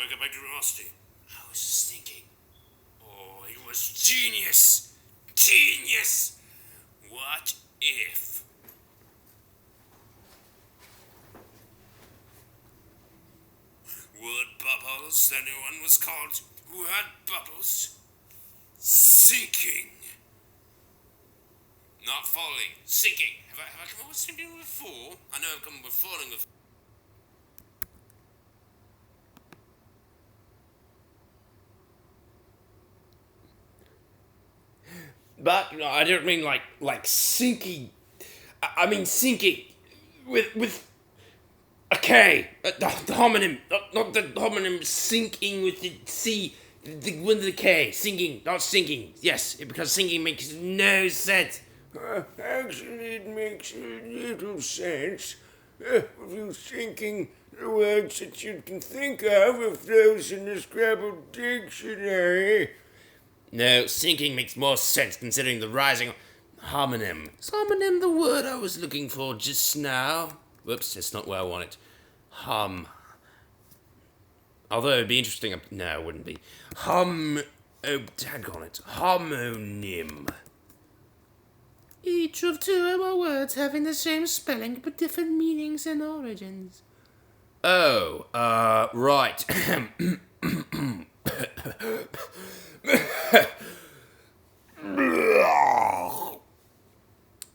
welcome back to Lumosity. I was just thinking. Oh, it was genius! Genius! What if? Would Bubbles, the new one was called, who had bubbles? Sinking. Not falling, sinking. Have I come up with something before? I know I've come up with falling before. But no, I don't mean like sinking. I mean sinking with a K. The homonym, not the homonym sinking with the C. With the K, sinking, not sinking. Yes, because sinking makes no sense. Actually, it makes a little sense. If you're thinking the words that you can think of those in the Scrabble dictionary. No, sinking makes more sense considering the rising homonym. Is homonym the word I was looking for just now? Whoops, that's not where I want it. Although it'd be interesting. No, it wouldn't be. Oh, tag on it. Homonym. Each of two or more words having the same spelling but different meanings and origins. Oh, right.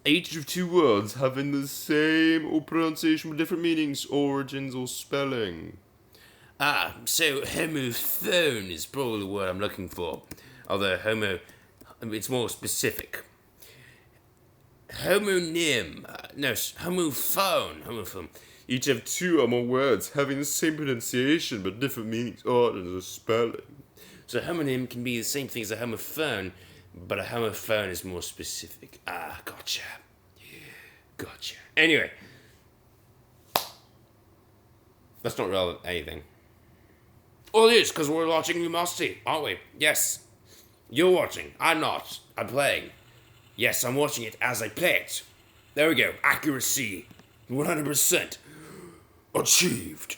Each of two words having the same or pronunciation but different meanings, origins, or spelling. Ah, so homophone is probably the word I'm looking for. Although it's more specific. Homonym. Homophone. Each have two or more words having the same pronunciation but different meanings, origins, or spelling. So homonym can be the same thing as a homophone, but a homophone is more specific. Ah, gotcha. Gotcha. Anyway. That's not relevant to anything. Well, it is, because we're watching Lumosity, aren't we? Yes. You're watching. I'm not. I'm playing. Yes, I'm watching it as I play it. There we go. Accuracy. 100%. Achieved.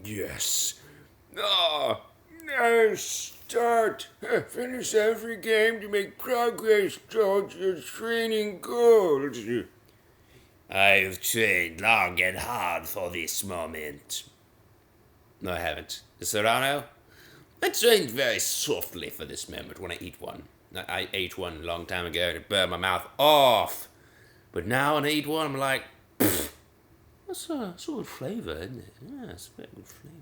Yes. Ah, nice start. Finish every game to make progress towards your training goals. I've trained long and hard for this moment. No, I haven't. Serrano? I trained very softly for this moment when I eat one. I ate one a long time ago and it burned my mouth off. But now when I eat one, I'm like, that's a good flavour, isn't it? Yeah, it's a very good flavour.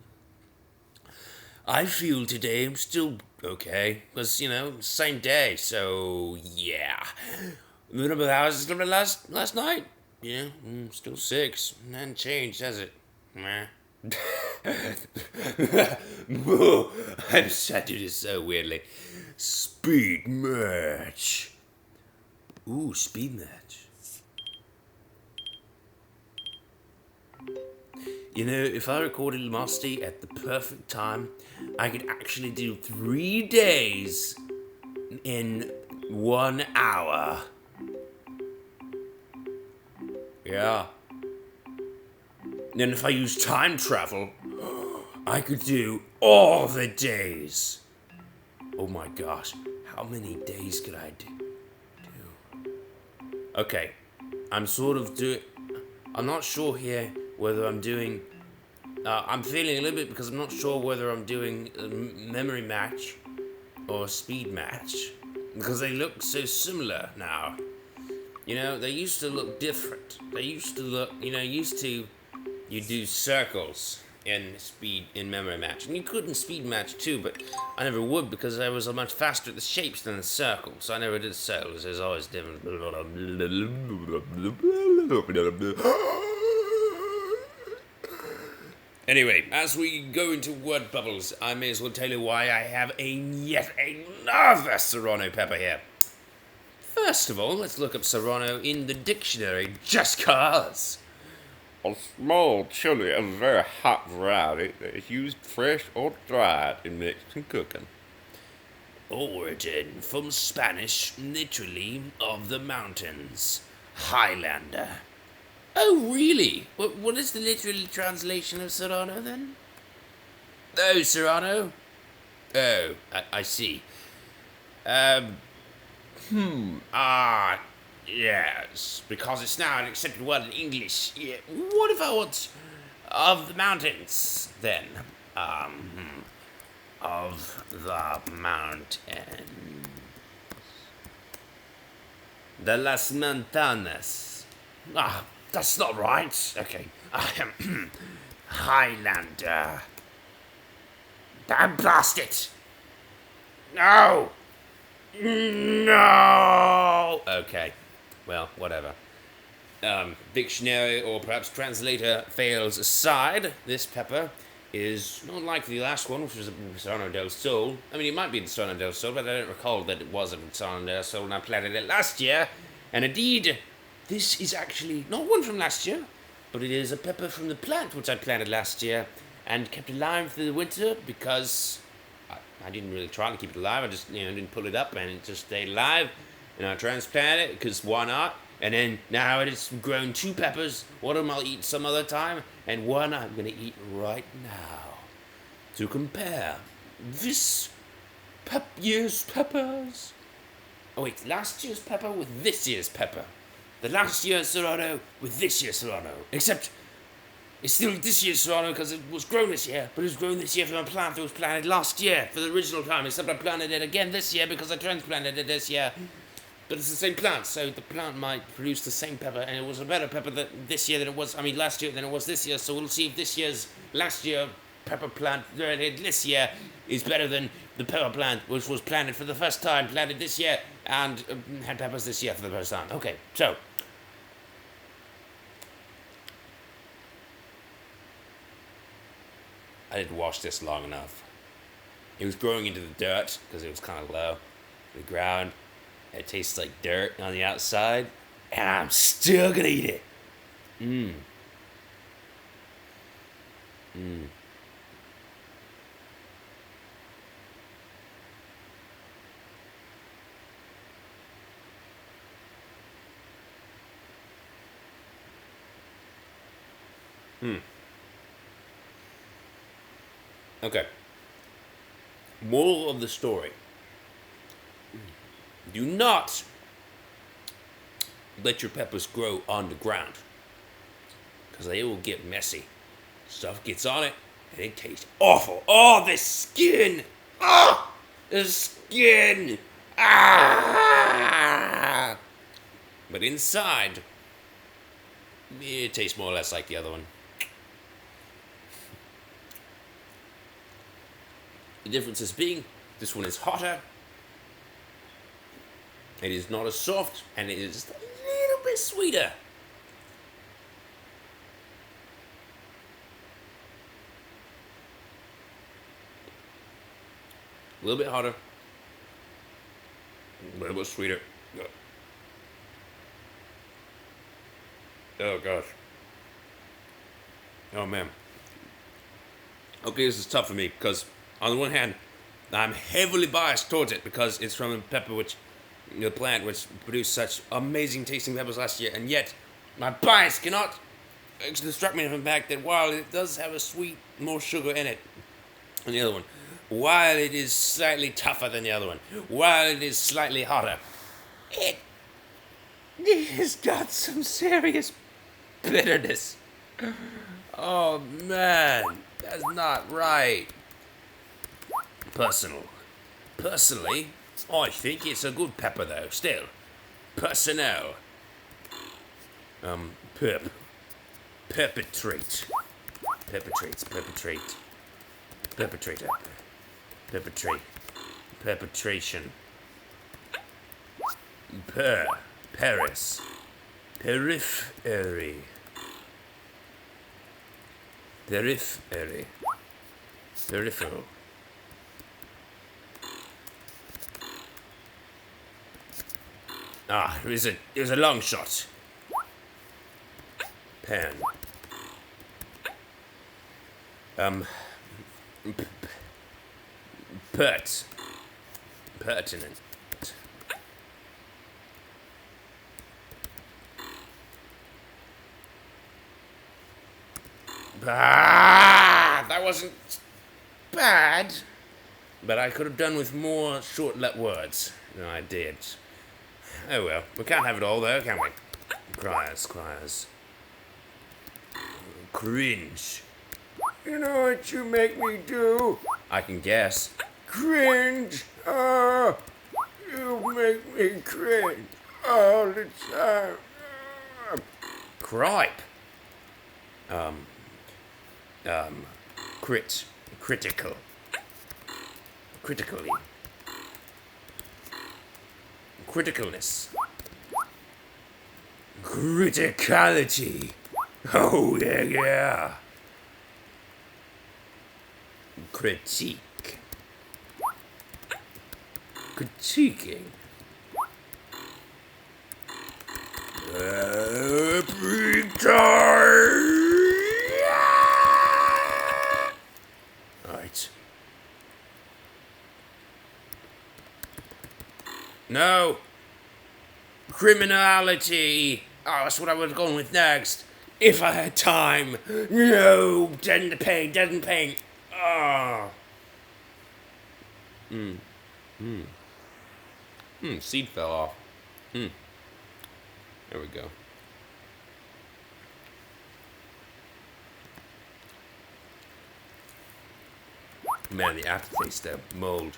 I feel today I'm still okay. Because, same day, so yeah. The number of hours is number last night. Yeah, still 6. Hasn't changed, has it? Meh. I'm sad to do this so weirdly. Speed match. Ooh, speed match. If I recorded Lumosity at the perfect time, I could actually do 3 days in 1 hour. Yeah. Then if I use time travel, I could do all the days. Oh my gosh, how many days could I do? Okay, I'm not sure here whether I'm doing, I'm feeling a little bit because I'm not sure whether I'm doing a memory match or a speed match. Because they look so similar now. They used to look different. They used to look, you do circles in memory match. And you could in speed match too, but I never would because I was much faster at the shapes than the circles. So I never did circles. There's always different. Anyway, as we go into word bubbles, I may as well tell you why I have yet another Serrano pepper here. First of all, let's look up Serrano in the dictionary, just cause. A small chili of very hot variety that is used fresh or dried in Mexican cooking. Origin from Spanish, literally, of the mountains. Highlander. Oh, really? What is the literal translation of Serrano, then? Oh, Serrano? Oh, I see. Um, yes, because it's now an accepted word in English. Yeah. What if I want of the mountains, then? Of the mountain. De las montañas. Ah, that's not right. Okay. Highlander. Damn, blast it! No! No! Okay. Well, whatever. Dictionary or perhaps translator fails aside, this pepper is not like the last one, which was a Serrano del Sol. I mean, it might be the Serrano del Sol, but I don't recall that it was a Serrano del Sol when I planted it last year. And indeed, this is actually not one from last year, but it is a pepper from the plant which I planted last year and kept alive through the winter because I didn't really try to keep it alive. I just, didn't pull it up and it just stayed alive. And I transplanted it because why not? And then now it has grown 2 peppers. One of them I'll eat some other time, and one I'm going to eat right now. To compare this year's peppers. Oh wait, last year's pepper with this year's pepper. The last year's Serrano with this year's Serrano. Except it's still this year's Serrano because it was grown this year, but it was grown this year from a plant that was planted last year for the original time, except I planted it again this year because I transplanted it this year. But it's the same plant, so the plant might produce the same pepper, and it was a better pepper this year than it was, last year than it was this year, so we'll see if this year's last year pepper plant this year is better than the pepper plant, which was planted for the first time, planted this year, and had peppers this year for the first time. Okay, so. I didn't wash this long enough. It was growing into the dirt, because it was kind of low, the ground. It tastes like dirt on the outside, and I'm still gonna eat it. Okay. Moral of the story. Do not let your peppers grow on the ground, because they will get messy. Stuff gets on it, and it tastes awful. Oh, the skin! Oh, the skin! Ah! But inside, it tastes more or less like the other one. The difference is being, this one is hotter. It is not as soft, and it is a little bit sweeter. A little bit hotter. A little bit sweeter. Oh, gosh. Oh, man. Okay, this is tough for me, because on the one hand, I'm heavily biased towards it, because it's from a pepper which... the plant which produced such amazing tasting peppers last year, and yet my bias cannot distract me from the fact that while it does have a sweet, more sugar in it than the other one, while it is slightly tougher than the other one, while it is slightly hotter, it has got some serious bitterness. Oh man, that's not right. Personally, I think it's a good pepper though, still. Personnel. Perpetrate. Perpetrator. Perpetration. Paris. Periphery. Peripheral. Ah, it was a long shot. Pen. Pertinent. Ah, that wasn't bad, but I could have done with more short words than I did. Oh well, we can't have it all though, can we? Criers. Cringe. You know what you make me do? I can guess. Cringe. Oh, you make me cringe all the time. Cripe. Critical. Critically. Criticalness. Criticality. Oh, yeah. Critique. Critiquing. Alright. No. Criminality. Oh, that's what I would have gone with next. If I had time. No. Deaden pain. Ah. Seed fell off. There we go. Man, the aftertaste there. Mold.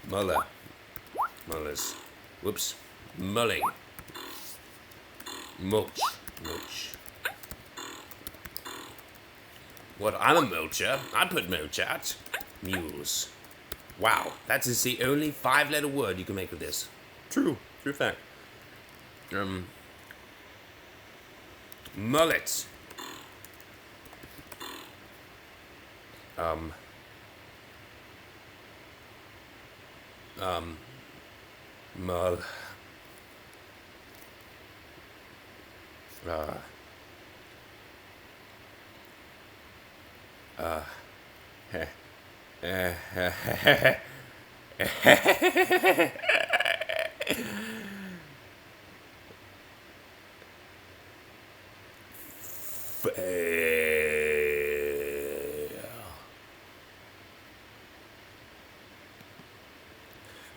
Mullers. Whoops. Mulling. Mulch. What? I'm a mulcher. I put mulch out. Mules. Wow, that is the only 5-letter word you can make with this. True fact. Mullet. Mull.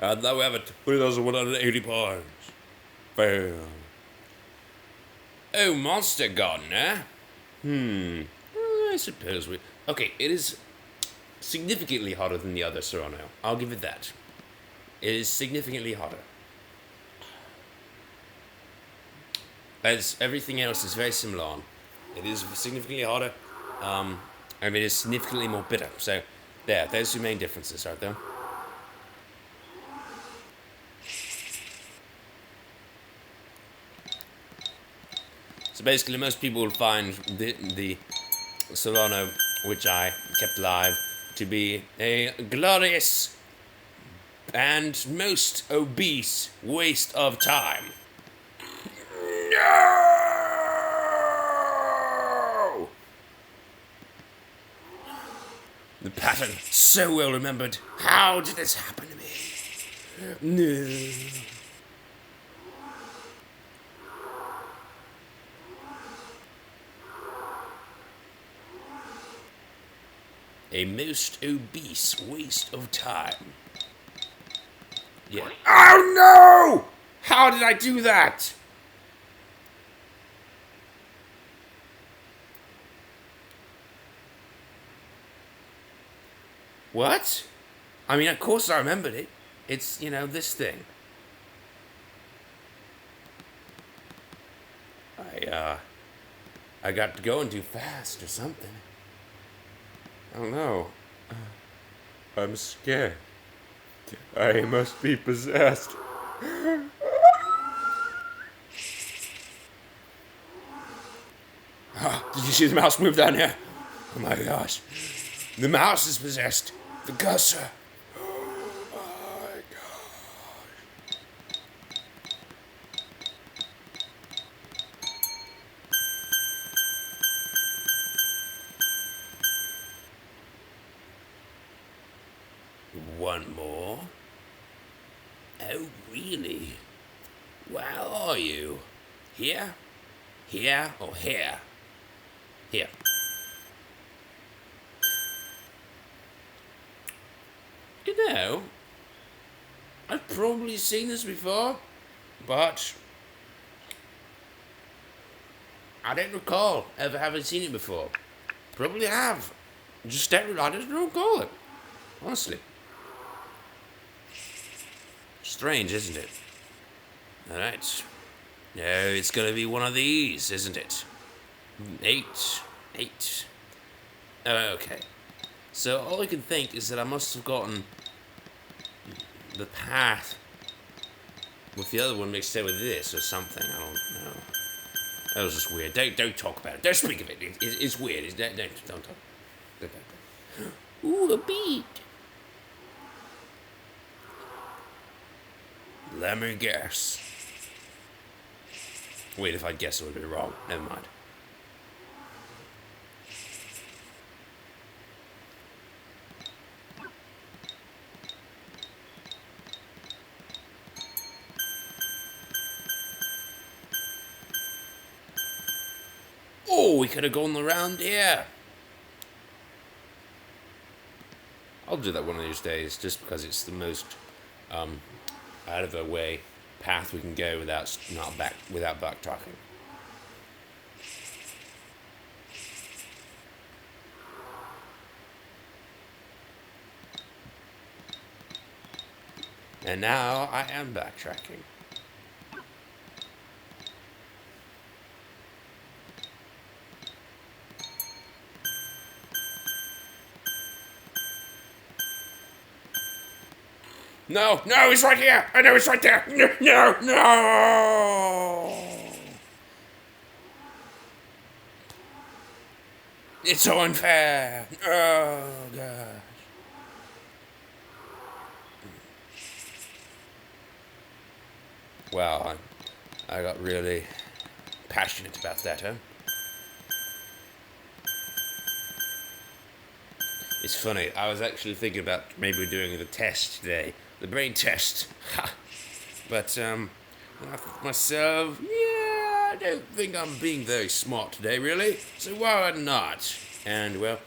And now we have it, 3,180 pounds. Fail. Oh, monster gardener. I suppose we... Okay, it is significantly hotter than the other Serrano. I'll give it that. It is significantly hotter. As everything else is very similar on. It is significantly hotter, and it is significantly more bitter. So, there's the main differences right there. So basically, most people will find the Solano, which I kept alive, to be a glorious and most obese waste of time. No! The pattern, so well remembered. How did this happen to me? No. A most obese waste of time. Yeah. Oh no! How did I do that? What? I mean, of course I remembered it. It's, this thing. I got going too fast or something. I don't know. I'm scared. I must be possessed. Did you see the mouse move down here? Oh my gosh. The mouse is possessed. The cursor. Oh my gosh. One more? Oh, really? Where are you? Here? Here or here? Here. know, I've probably seen this before, but I don't recall ever having seen it before. Probably have. I just don't recall it. Honestly. Strange, isn't it? Alright. No, it's gonna be one of these, isn't it? 8. Okay. So all I can think is that I must have gotten the path with the other one mixed in with this or something. I don't know. That was just weird. Don't talk about it. Don't speak of it. It's weird. Don't talk. Ooh, a beat. Let me guess. Wait, if I guess it would be wrong. Never mind. Oh, we could have gone around here. I'll do that one of these days, just because it's the most out of the way path we can go without backtracking. And now I am backtracking. No, it's right here. I know it's right there. No. It's so unfair. Oh, gosh. Wow, I got really passionate about that, huh? It's funny, I was actually thinking about maybe doing the test today. The brain test. But, I thought to myself, I don't think I'm being very smart today, really. So why not? And, well,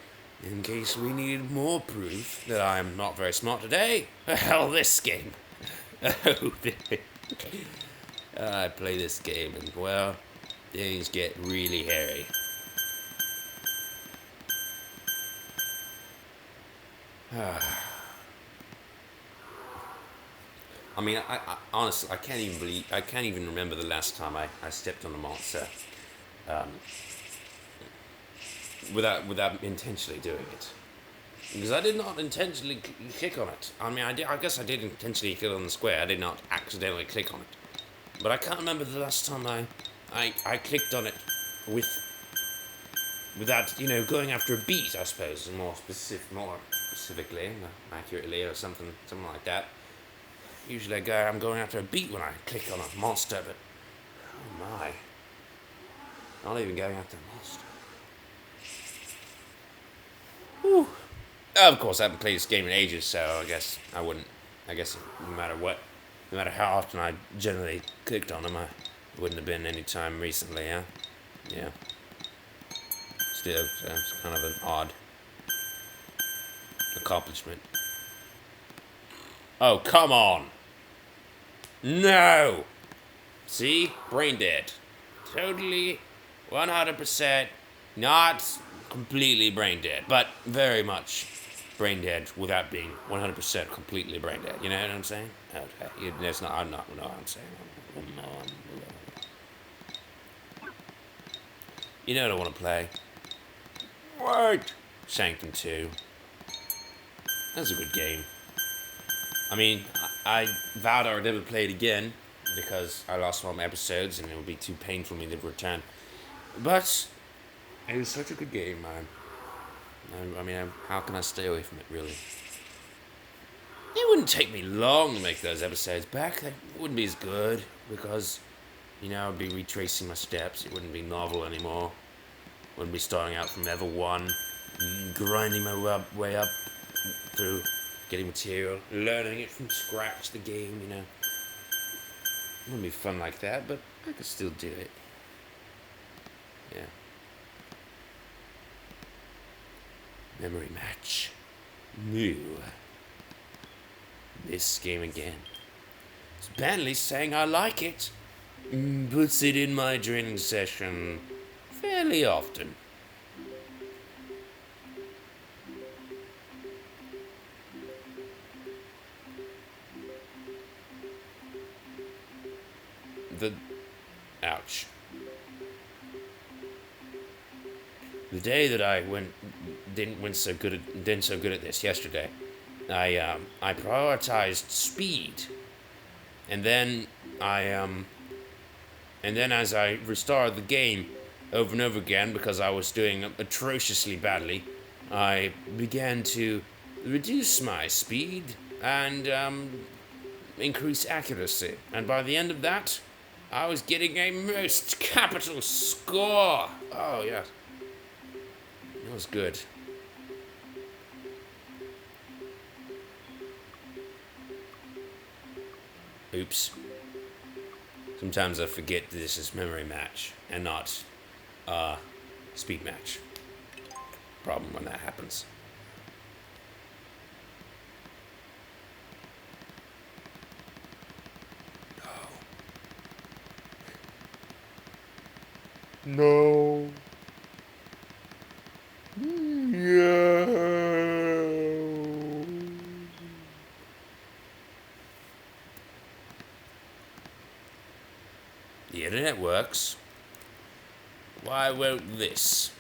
in case we needed more proof that I'm not very smart today, well, this game. I play this game and, well, things get really hairy. I mean, I honestly, I can't even remember the last time I stepped on a monster, without intentionally doing it. Because I did not intentionally click on it. I mean, I guess I did intentionally click on the square. I did not accidentally click on it. But I can't remember the last time I clicked on it without, going after a beat, I suppose, more specifically, accurately, or something like that. Usually I'm going after a beat when I click on a monster, but oh my, not even going after a monster. Whew. Of course, I haven't played this game in ages, so I guess no matter how often I generally clicked on them, I wouldn't have been any time recently, huh? Yeah. Still, so it's kind of an odd accomplishment. Oh, come on! No! See? Brain dead. Totally, 100%, not completely brain dead, but very much brain dead without being 100% completely brain dead. You know what I'm saying? Okay. I'm not what I'm saying. You know what I want to play? What? Sanctum 2. That's a good game. I mean, I vowed I would never play it again because I lost all my episodes and it would be too painful for me to return. But it was such a good game, man. I mean, how can I stay away from it, really? It wouldn't take me long to make those episodes back. They wouldn't be as good because, I'd be retracing my steps. It wouldn't be novel anymore. Wouldn't be starting out from level 1, grinding my way up through getting material, learning it from scratch, the game, It wouldn't be fun like that, but I could still do it. Yeah. Memory match. New. this game again. Apparently saying I like it. Puts it in my training session fairly often. Ouch. The day that I didn't so good at this yesterday, I prioritized speed, and then as I restarted the game over and over again because I was doing atrociously badly, I began to reduce my speed and increase accuracy, and by the end of that, I was getting a most capital score. Oh yeah, it was good. Oops. Sometimes I forget this is memory match and not speed match. Problem when that happens. No. Yeah. The internet works. Why won't this?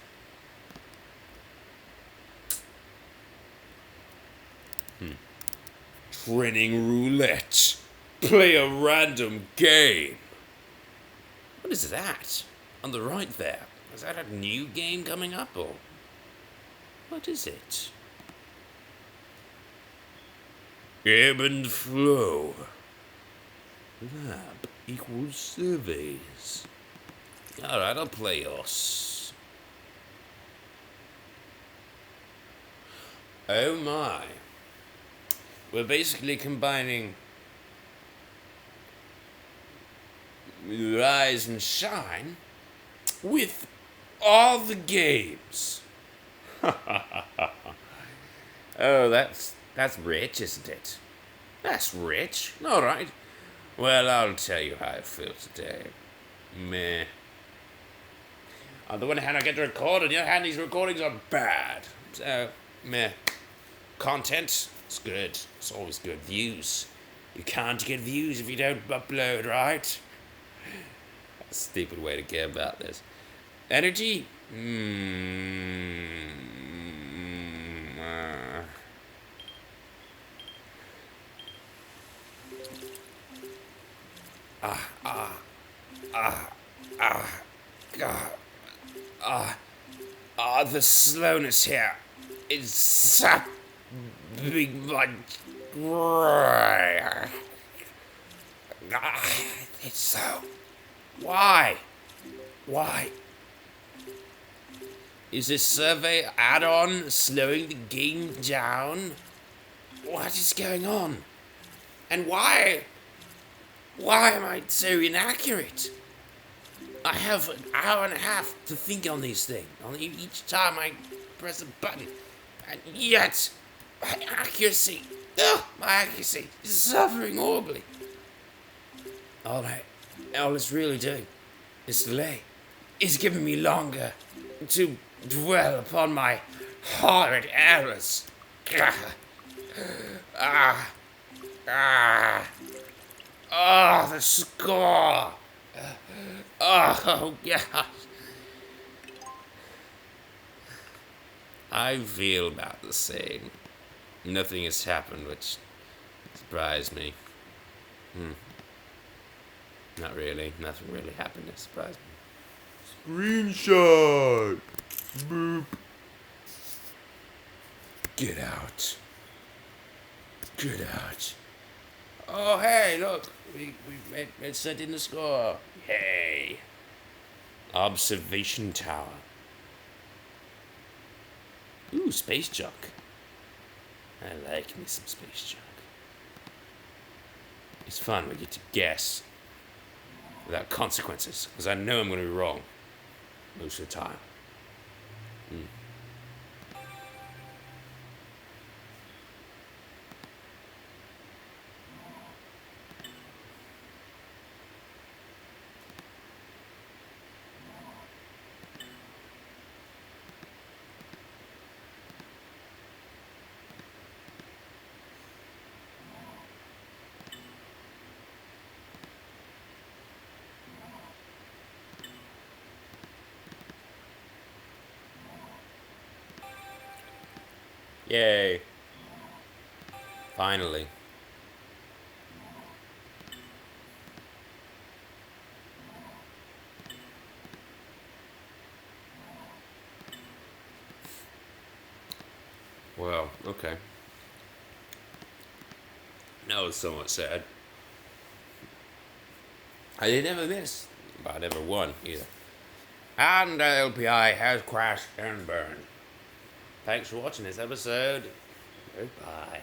Training roulette. Play a random game. What is that? On the right there. Is that a new game coming up, or what is it? Ebb and Flow. Lab equals surveys. Alright, I'll play yours. Oh my. We're basically combining Rise and Shine with all the games. Oh, that's rich, isn't it? That's rich. All right. Well, I'll tell you how I feel today. Meh. On the one hand, I get to record, on the other hand, these recordings are bad. So, meh. Content, it's good. It's always good. Views. You can't get views if you don't upload, right? That's a stupid way to get about this. Energy? The slowness here is sapping my... It's so... Why? Is this survey add-on slowing the game down? What is going on? And why am I so inaccurate? I have an hour and a half to think on these things. Each time I press a button. And yet, my accuracy is suffering horribly. All it's really doing is delay. It's giving me longer to dwell upon my horrid errors. The score. Oh, yeah. I feel about the same. Nothing has happened which surprised me. Not really. Nothing really happened that surprised me. Screenshot. Boop. Get out. Oh, hey, look. We sent in the score. Hey. Observation tower. Ooh, space junk. I like me some space junk. It's fun. We get to guess without consequences, because I know I'm going to be wrong most of the time. Yay. Finally. Well, okay. That was somewhat sad. I did never miss, but I never won either. And the LPI has crashed and burned. Thanks for watching this episode. Goodbye.